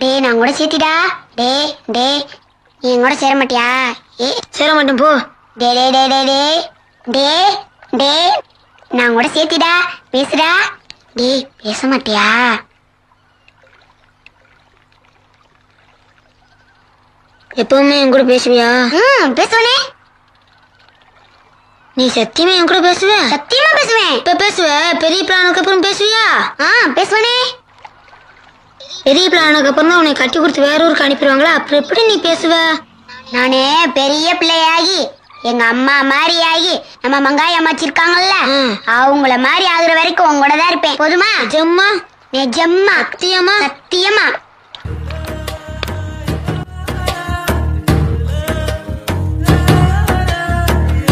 டேய் நான் கூட சேர்த்திடா. டேய் டேய் நீ என் கூட சேர மாட்டியா? சேர மாட்டேன் போ. டே டே டே டே டே டே டே நான் கூட சேர்த்திடா. பேசுடா. டேய் பேச மாட்டியா? எப்பவுமே என் கூட பேசுவியா? பேசுவனே. நீ சத்தியமா என் கூட பேசுவ? சத்தியமா பேசுவேன். இப்ப பேசுவ? பெரிய பிளானுக்கு அப்புறம் பேசுவியா? பேசுவனே. பெரிய பிளானுக்கு அப்புறம் தான் உன்னை கட்டி கொடுத்து வேற ஊருக்கு அனுப்பிடுவாங்களா? அப்புறம் எப்படி நீ பேசுவ? நானே பெரிய பிள்ளையாகி எங்க அம்மா மாதிரி ஆகி நம்ம மங்காய் அம்மாச்சி இருக்காங்கல்ல அவங்கள மாதிரி ஆகுற வரைக்கும் உங்களோட தான் இருப்பேன். போதுமா? நிஜமா? நிஜமா. சத்தியமா? சத்தியமா.